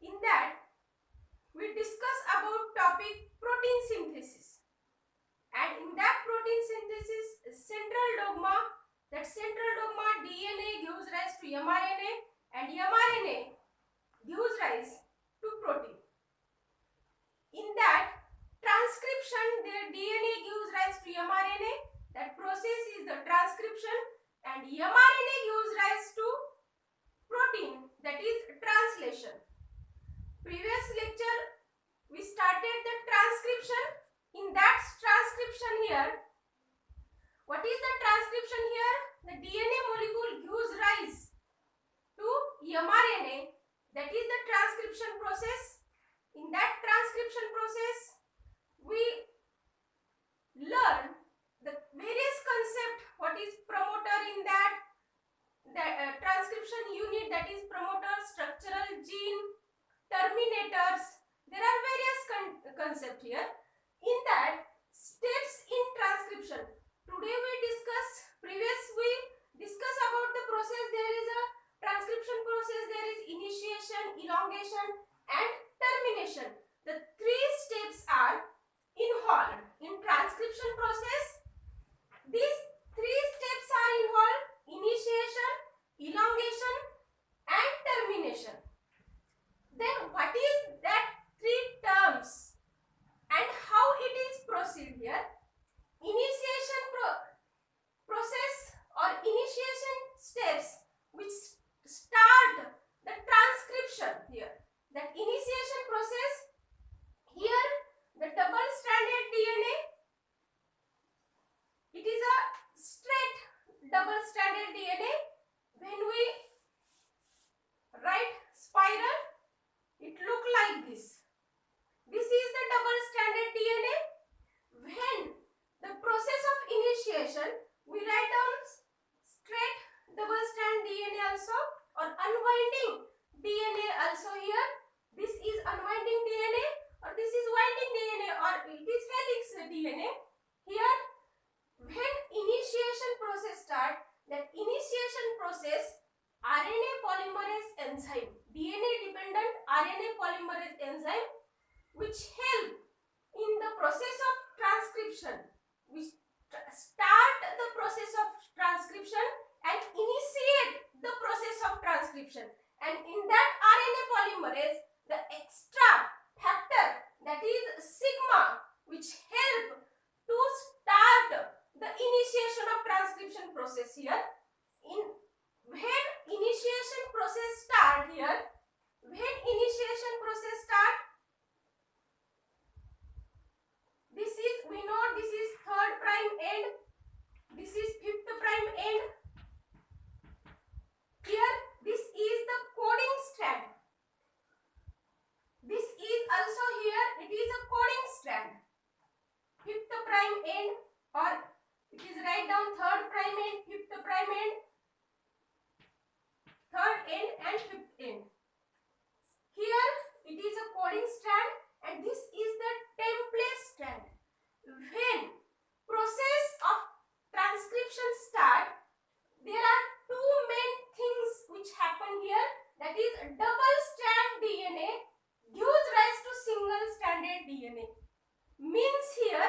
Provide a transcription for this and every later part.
In that, we discuss about topic protein synthesis. And in that protein synthesis, central dogma, that central dogma DNA gives rise to mRNA and mRNA gives rise to protein. In that transcription, their DNA gives rise to mRNA. That process is the transcription, and mRNA gives rise to protein, that is translation. Previous lecture we started the transcription. In that transcription here, what is the transcription here? The DNA molecule gives rise to mRNA, that is the transcription process. In that transcription process, we learn the various concept. What is promoter in that? The transcription unit, that is promoter, structural gene, terminators. There are various concepts here. In that, steps in transcription. Today we discuss about the process. There is a transcription process. There is initiation, elongation, and termination. The three steps are involved in transcription process. These three steps are involved: initiation, elongation, and termination. Then what is that three terms and how it is proceed here? Initiation process or initiation steps which start the transcription here. That initiation process here, the double stranded DNA, it is a straight double stranded DNA. When we write spiral, it look like this. This is the double stranded DNA. When the process of initiation, we write down straight double strand DNA also, or unwinding DNA also here. This is unwinding DNA, or this is winding DNA, or it is helix DNA. Here, when initiation process start, that initiation process, RNA polymerase enzyme, DNA dependent RNA polymerase enzyme, which help in the process of transcription, which start the process of transcription and initiate the process of transcription. And in that RNA polymerase, the extra factor, that is sigma, which help to start the initiation of transcription process here. When initiation process start here, when initiation process start, this is, we know this is 3rd prime end, this is 5th prime end. Here this is the coding strand. This is also here, it is a coding strand. 5th prime end, or it is write down 3rd prime end, 5th prime end, 3rd end and 5th end. Here it is a coding strand, and this is the template strand. When process of transcription start, there are two main things which happen here, that is double strand DNA gives rise to single stranded DNA. Means here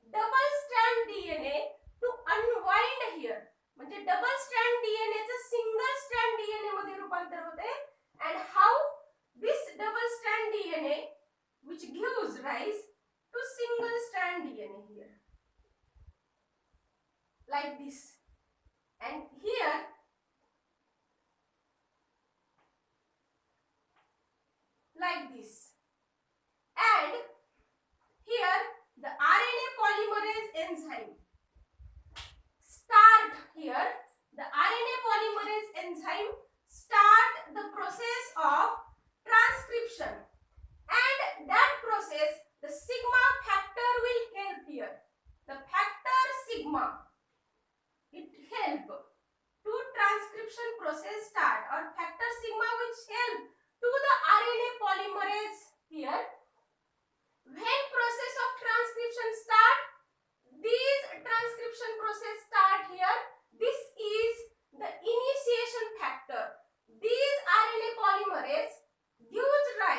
double strand DNA to unwind here, म्हणजे double strand DNA चं single strand DNA मध्ये रूपांतर होते. And how this double strand DNA which gives rise to single strand DNA here, like this, and here like this, and here the RNA polymerase enzyme start here. The RNA polymerase enzyme start the process of transcription, and that process, the sigma factor will help here. The factor sigma, it help to transcription process start, or factor sigma which help to the RNA polymerase here. When process of transcription start, these transcription process start here. This is the initiation factor. These RNA polymerase gives rise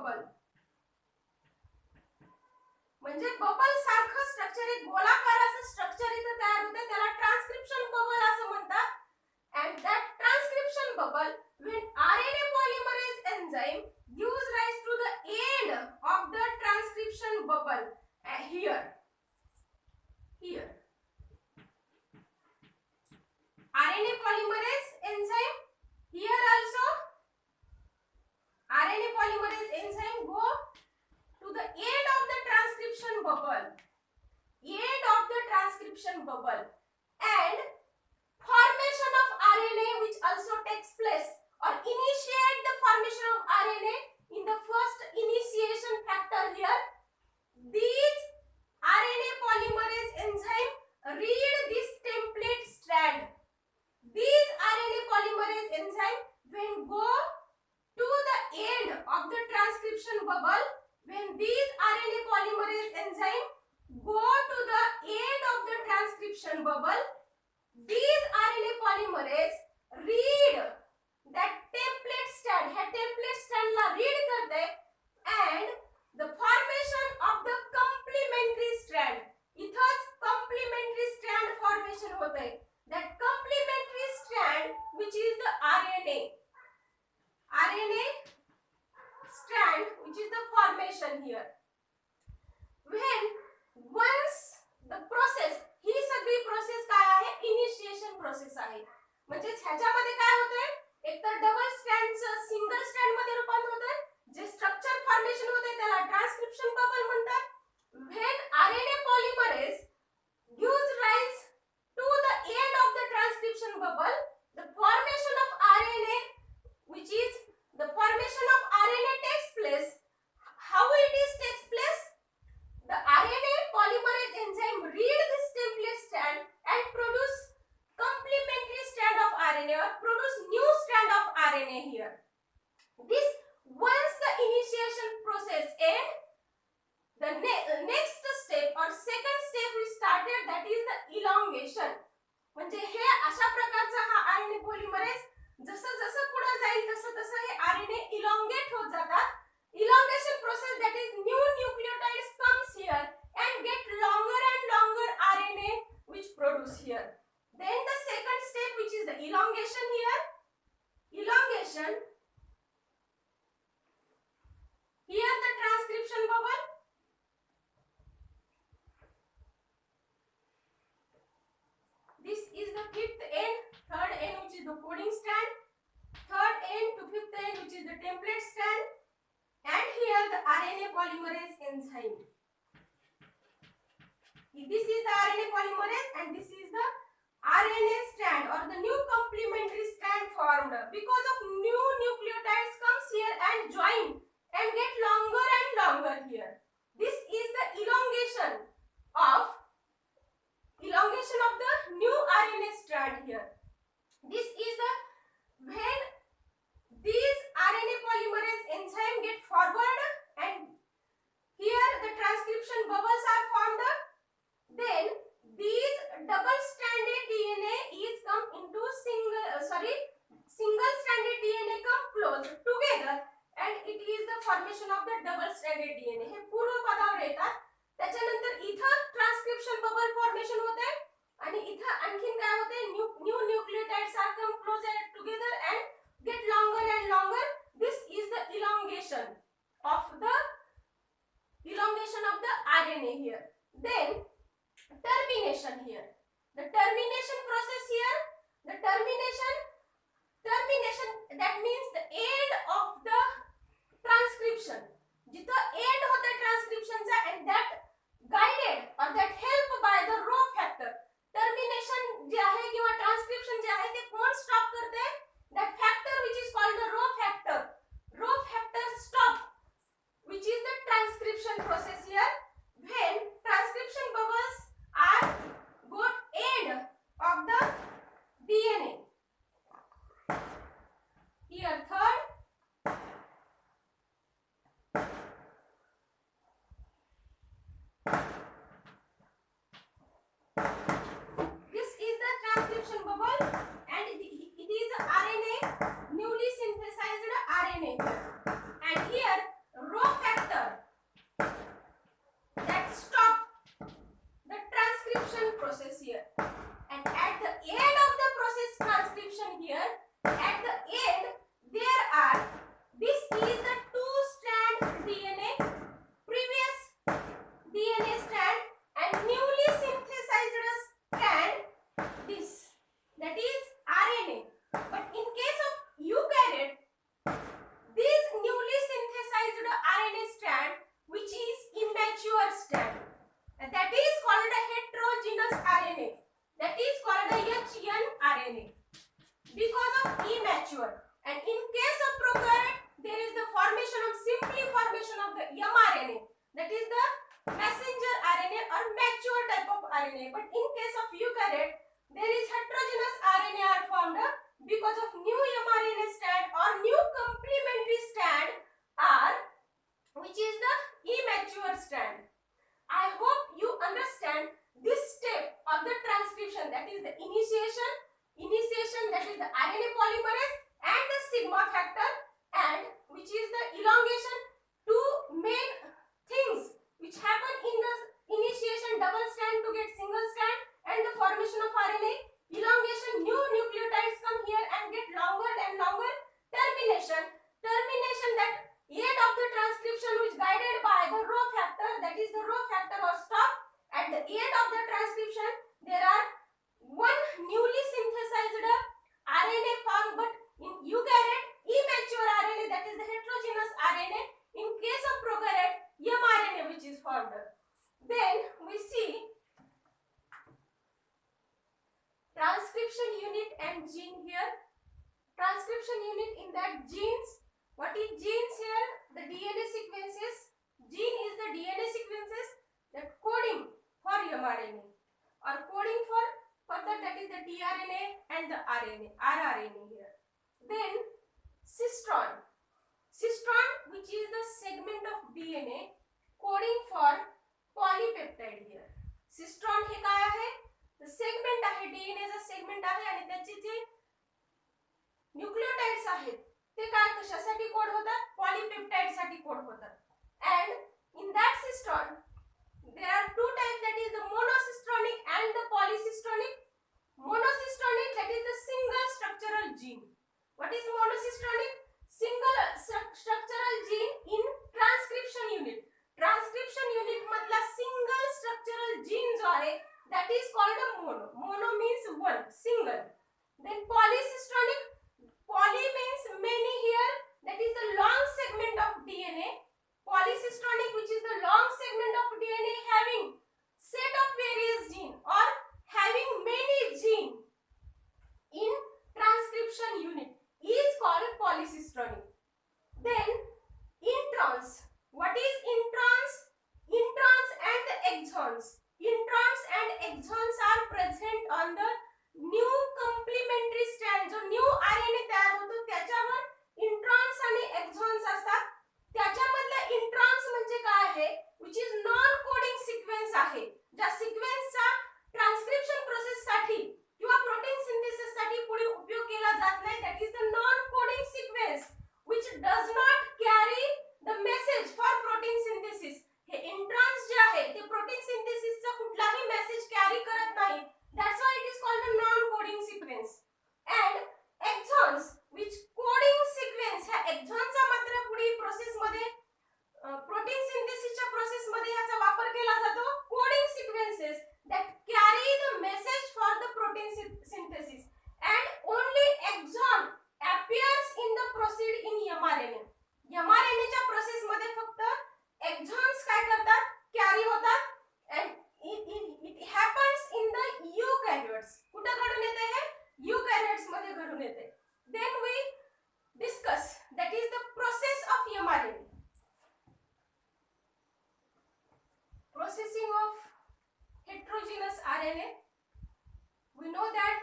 bubble. म्हणजे bubble सारखं structure, एक गोलाकार असं structure इथं तयार होते, त्याला transcription bubble असं म्हणतात. And that transcription bubble, when RNA polymerase enzyme gives rise to the end of the transcription bubble, here RNA polymerase enzyme, here also RNA polymerase enzyme go to the end of the transcription bubble, and formation of RNA which also takes place or initiate the formation of RNA in the first initiation factor here. These RNA polymerase enzyme read this template strand. These RNA polymerase enzyme when go to the end of the transcription bubble, when these RNA polymerase enzyme go to the end of the transcription bubble, these RNA polymerase read that template strand, hey template strand La read करते, and the formation of the complementary strand, इथंच complementary strand formation होते. That complementary strand which is the RNA strand which is the formation here. When once the process, ही सगळी process काय आहे, initiation process आहे. म्हणजे ह्याच्यामध्ये काय होतंय, एक तर डबल स्ट्रँडचं सिंगल स्ट्रँड मध्ये रूपांतर होतंय, जे स्ट्रक्चर फॉर्मेशन होते त्याला ट्रान्सक्रिप्शन बबल म्हणतात. When RNA polymerase gives rise to the end of the transcription bubble, the formation of RNA, which is the formation of RNA takes place. How it is takes place? The RNA polymerase enzyme read this template strand and produce complementary strand of RNA or produce new strand of RNA here. This once the initiation process end, the next step or second step we started, that is the elongation. म्हणजे हे अशा प्रकारचा हा RNA polymerase जसं जसं पुढे जाईल तसं तसं हे RNA elongate होत जातात. Elongation process, that is new nucleotides comes here and get longer and longer RNA which produce here. Then the second step which is the elongation here. Elongation, here the transcription bubble. This is the fifth end, third end which is the coding strand, third end to fifth end which is the template strand, and here the RNA polymerase enzyme. This is the RNA polymerase and this is the RNA strand or the new complementary strand formed because of new nucleotides comes here and join and get longer and longer here. This is the elongation of the new RNA strand here. This is the when these RNA polymerase enzyme get forward and here the transcription bubbles are formed, then these double stranded DNA is come into single stranded DNA come close together and it is the formation of the double stranded DNA. हे पूर्व पदावर येतात. त्याच्यानंतर इथं transcription bubble formation होते आणि इथं आणखीन काय होते, new nucleotides are come closer together and get longer and longer. This is the elongation of the RNA here. Then termination here. The termination process here. The termination, that means the end of the transcription. जिथं end होते transcription चा and that guided or that helped by the rho factor. Termination जे आहे किंवा transcription जे आहे ते कोण stop करते? That factor which is called the rho factor. Rho factor stop mRNA, that is the messenger RNA or mature type of RNA. But in case of eukaryote, there is heterogeneous RNA are formed because of new mRNA strand or new complementary strand are, which is the immature strand. I hope you understand this step of the transcription, that is the initiation, that is the RNA polymerase and the sigma factor, and which is the elongation. Two main things which happen in the initiation, double strand to get single strand, and the formation of RNA. Elongation, new nucleotides come here and get longer and longer. Termination, that end of the transcription which guided by the Rho factor, that is the Rho factor or stop. At the end of the transcription, there are one newly synthesized RNA formed, but in eukaryote, immature RNA, that is the heterogeneous RNA. In case of prokaryote, mRNA which is formed. Then we see transcription unit and gene here. Transcription unit, in that genes. What is genes here? The DNA sequences. Gene is the DNA sequences that coding for mRNA or coding for further, that is the tRNA and the rRNA here. Then cistron. Cistron, which is the segment of DNA coding for polypeptide here. cistron हे काय आहे? The segment आहे, DNA चा segment आहे आणि त्याचे जे nucleotides आहेत ते काय कशासाठी कोड होतात? पॉलीपेप्टाइड साठी कोड होतात. And in that cistron there are two types, that is the monocistronic and the polycistronic. Monocistronic, that is the single structural gene. What is monocistronic? Single structural gene in transcription unit. Transcription unit मधला single structural gene जो आहे, that is called a mono. Mono means one, single. Then polycistronic, poly means many here, that is the long segment of DNA. Polycistronic, which is the long segment of DNA having set of various gene or having many gene in transcription unit is called polycistronic. Then introns. What is introns? Introns and the exons. Introns and exons are present on the new complementary strand. जो new RNA तयार होतो त्याच्यावर introns आणि exons असतात. त्याच्यामधला introns म्हणजे काय आहे? which is non coding sequence आहे. ज्या सिक्वेन्सचा ट्रान्सक्रिप्शन प्रोसेस साठी किंवा प्रोटीन सिंथेसिस साठी पुढे उपयोग केला जात नाही, that is the non coding sequence which does not carry the message for protein synthesis. Hey introns जे आहे ते प्रोटीन सिंथेसिसचा कुठलाही मेसेज कॅरी करत नाही. That's why it is called a non coding sequence. And exons, which coding sequence, ह्या exonचा मात्र पुढे process मध्ये protein सिंथेसिसच्या process मध्ये याचा वापर केला जातो. Coding sequences that carry the message for the protein synthesis, and only exon appears in the proceed in mRNA. mRNA च्या प्रोसेस मध्ये फक्त exons काय करतात? कॅरी होतात. and it happens in the eukaryotes. कुठे घडून येते हे? eukaryotes मध्ये घडून येते. Then we discuss, that is the process of mRNA. Processing of heterogeneous RNA. We know that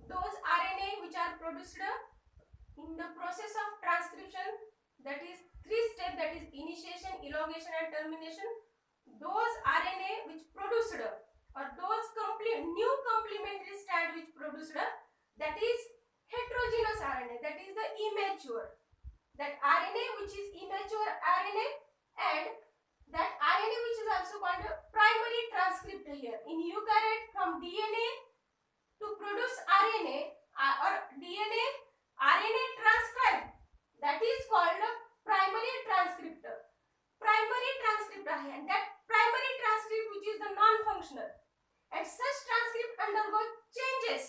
those RNA which are produced in the process of transcription, that is three steps, that is initiation, elongation and termination. Those RNA which produced or those new complementary strand which produced, that is heterogeneous RNA, that is the immature. That RNA which is immature RNA, and that RNA which is also called primary transcript here. In eukaryote, from DNA to produce RNA or DNA RNA transcript, that is called primary transcript. Primary transcript आहे, and that primary transcript which is the non-functional, and such transcript undergo changes.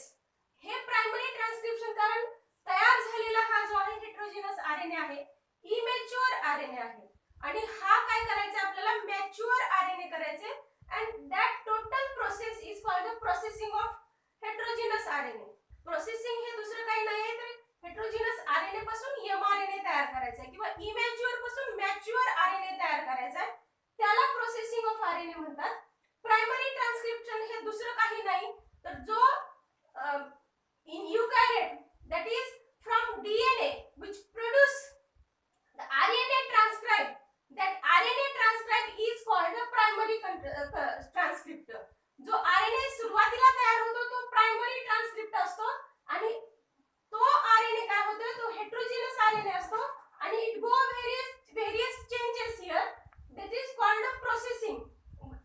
Hey primary transcription कारण तयार झालेला हा जो आहे heterogeneous RNA आहे, immature RNA आहे, आणि हा काय करायचा आपल्याला? mature RNA करायचे, and that total process is called the processing of heterogeneous RNA. Processing हे दुसरं काही नाही आहे तर हेट्रोजिनस आरएनए पासून एमआरएनए तयार करायचा आहे किंवा इमॅच्युअर पासून मॅच्युअर आरएनए तयार करायचा आहे, त्याला प्रोसेसिंग ऑफ आरएनए म्हणतात. प्रायमरी ट्रान्सक्रिप्शन हे दुसरं काही नाही तर जो in eukaryote, that is from DNA which produce the RNA transcript, that RNA transcript is called a primary transcript. जो RNA सुरुवातीला तयार होतो तो प्रायमरी ट्रान्सक्रिप्ट असतो आणि तो RNA काय होतो तो हेट्रोजिनस RNA असतो आणि it go various changes here, that is called a processing.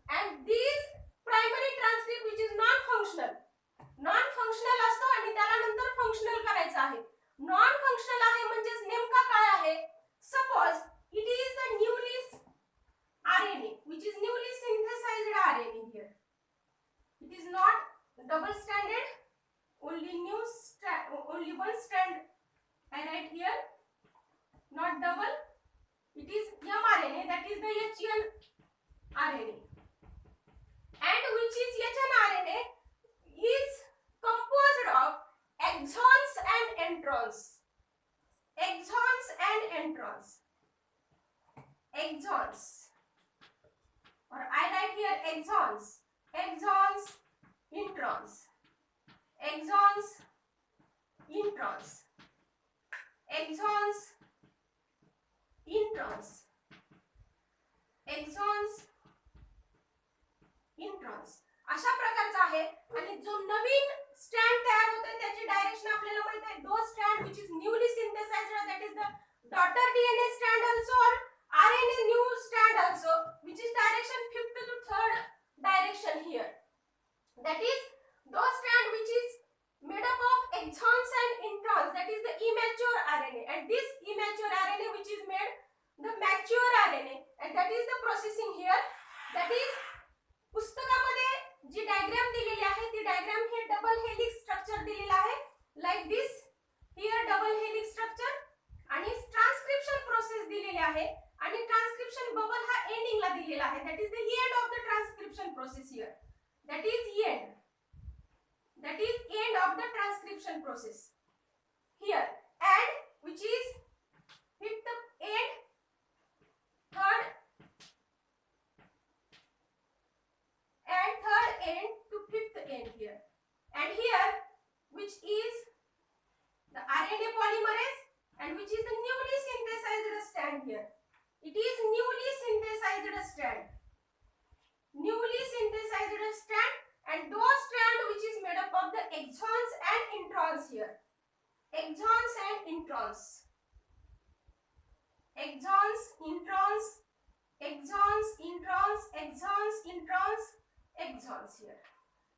And these primary transcript which is non functional असतो आणि त्याला नंतर फंक्शनल करायचं आहे. नॉन फंक्शनल आहे म्हणजे नेमका काय आहे, suppose it is the newly RNA which is newly synthesized RNA here. It is not double stranded, only one strand I write here, not double. It is mRNA, that is the HN RNA, and which is HN RNA is composed of exons and introns. Exons and introns. Exons, or I write here exons. Exons, introns. Exons, introns. Exons, introns. Exons, introns. अशा प्रकारचा आहे आणि जो नवीन strand तयार होतोय त्याची direction आपल्याला माहित आहे. दो strand which is newly synthesized, that is the daughter DNA strand also, or RNA new strand also, which is direction 5th to 3rd direction here. That is those strand which is made up of exons and introns, that is the immature RNA, and this immature RNA which is made the mature RNA, and that is the processing here. That is पुस्तकामध्ये जी diagram दिलेली आहे ती diagram हे double helix structure दिलेला आहे, like this here double helix structure, आणि transcription process दिलेली आहे आणि ट्रान्सक्रिप्शन बबल हा एंडिंगला दिलेला आहे. That is the end of the transcription process here. That is and. That is end of the transcription process here, and which is fifth end, third end to fifth end here, and here which is the RNA polymerase, and which is the newly synthesized strand here. It is newly synthesized strand. Newly synthesized strand, and those strand which is made up of the exons and introns here. Exons and introns. Exons, introns, exons, introns, exons, introns, exons here.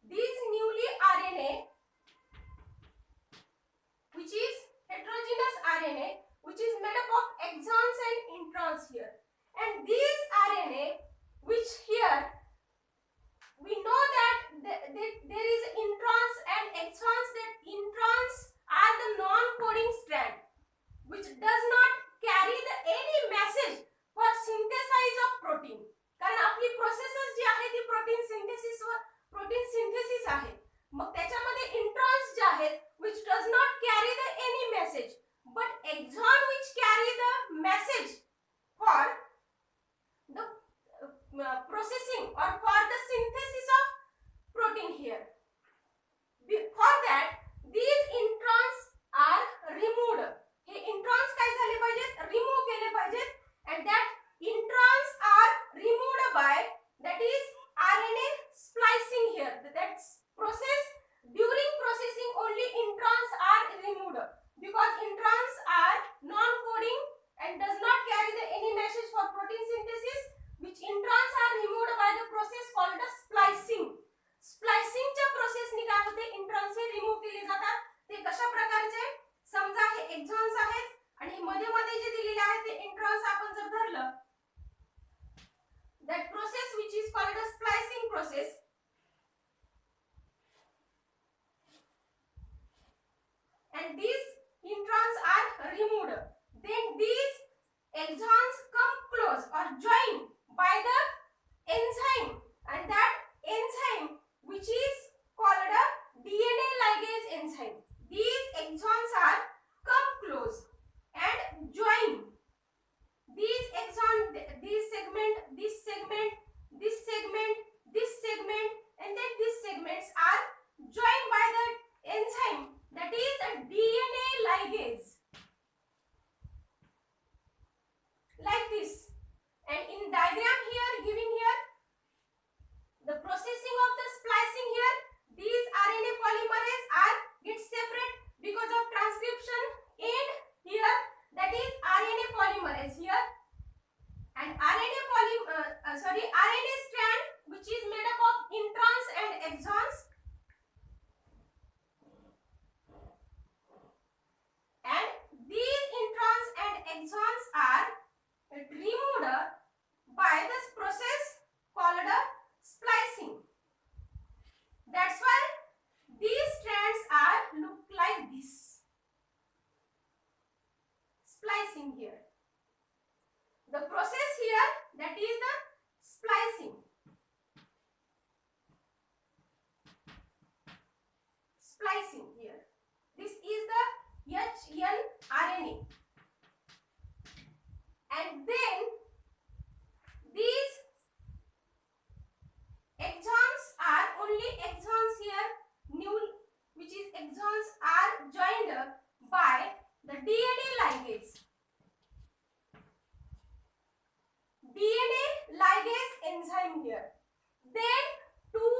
These newly RNA which is heterogeneous RNA which is made up of exons and introns here, and these RNA which here we know that there is introns and exons, that introns are the non-coding strand which does not carry any message for synthesis of protein. कारण आपली processes जी आहे ती protein synthesis आहे, मग त्याच्यामध्ये introns जे आहेत which does not carry any message, but exon which carry the message for the processing or for the synthesis of protein here. For that these introns are removed. Hey introns काय झाले पाहिजेत, remove केले पाहिजेत, and that introns are removed by, that is RNA splicing here. That process, during processing only introns are removed, because introns are non-coding and does not carry any message for protein synthesis, which introns are removed by the process called the splicing. Splicing च्या process नि काय होते, introns हे remove केले जातात. ते कशा प्रकारचे, समजा हे एक्सॉन्स आहेत आणि मध्ये मध्ये जे दिलेले आहेत ते इंट्रॉन्स आपण जर धरलं, that process which is called a splicing process, and these introns are removed, then these exons come close or join by the enzyme, and that enzyme which is called a DNA ligase enzyme. These exons are come sorry, RNA strand which is made up of introns and exons, and these introns and exons are removed by this process called splicing. That's why these strands are look like this. Splicing here. The process here, that is the splicing. Splicing here. This is the HN-RNA. And then these exons are only exons here, new, which is exons are joined by the DNA ligase. DNA ligase enzyme here. Then two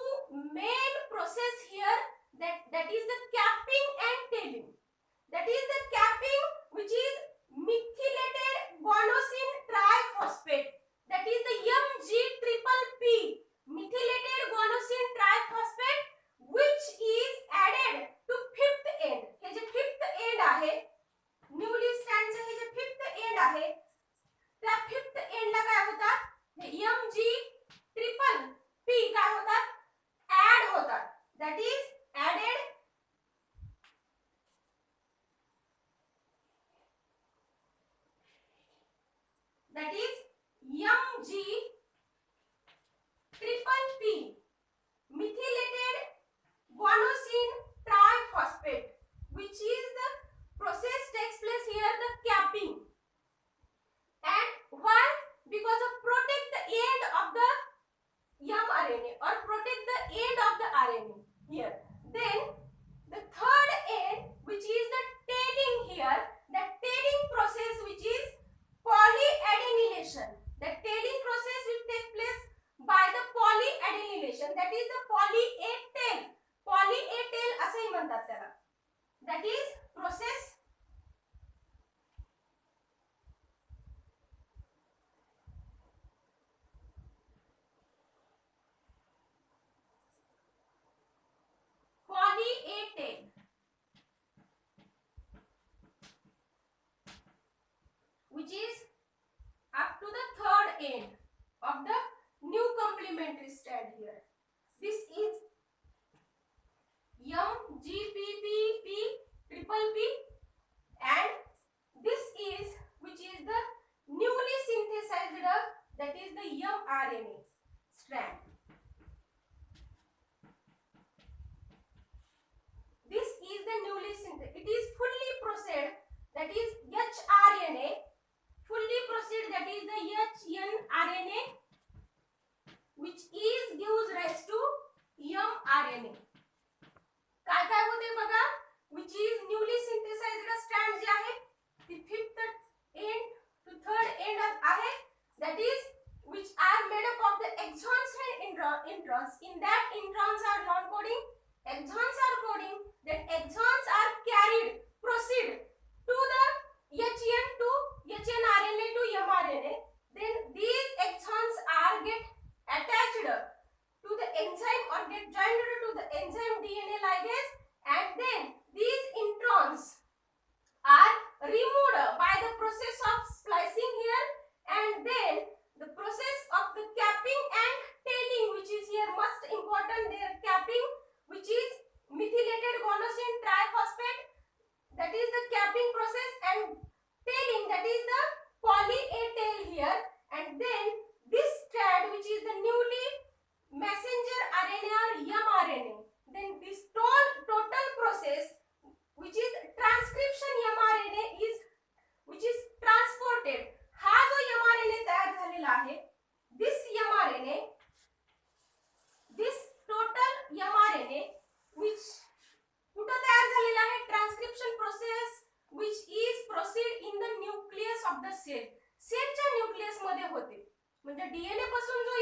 main process here, that is the capping and tailing. That is the capping, which is methylated guanosine triphosphate. That is the MG-PP, methylated guanosine triphosphate, which is added to fifth end. हे जे fifth end आहे, newly strand चे हे जे fifth end आहे, त्या fifth end ला काय होतात? हे MG-PP काय होतात? ऍड होतात. That is added. That is MG-PP, methylated guanosine triphosphate, which is the process takes place here, the capping. And why? Because of protect the end of the mRNA or protect the end of the RNA here. Then the third end, which is the tailing here, the tailing process, which is polyadenylation. The tailing process will take place by the polyadenylation. That is the poly-A tail. Poly-A tail असंही म्हणतात त्याला. That is process poly-A tail, which is up to the third end of the new complementary strand here. This is MG-PP, and this is, which is the newly synthesized, that is the mRNA strand. This is the newly synthesized. It is fully processed, that is hRNA. Fully processed, that is the HN-RNA, which is gives rise to mRNA. काय काय होते बघा, which is newly synthesized strand जे आहे, the fifth end to third end आहे, that is which are made up of the exons and introns. In that, introns are non-coding, exons are coding. Then exons are carried, proceed to the HN-RNA to mRNA. Then these exons are get attached to the enzyme or get joined to the enzyme DNA ligase, and then these introns are removed by the process of splicing here, and then the process of the capping and tailing, which is here most important, their capping, which is methylated guanosine triphosphate, that is the capping process, and tailing, that is the poly-A tail here, and then this strand, which is the newly messenger RNA or mRNA. Then this total process, which is transcription mRNA, is which is transported. हा जो mRNA तयार झालेला आहे, this mRNA, this total mRNA, which कुठे तयार झालेला आहे, transcription process, which is proceed in the nucleus of the cell. सेलच्या न्यूक्लियस मध्ये होते. म्हणजे डीएनए पासून जो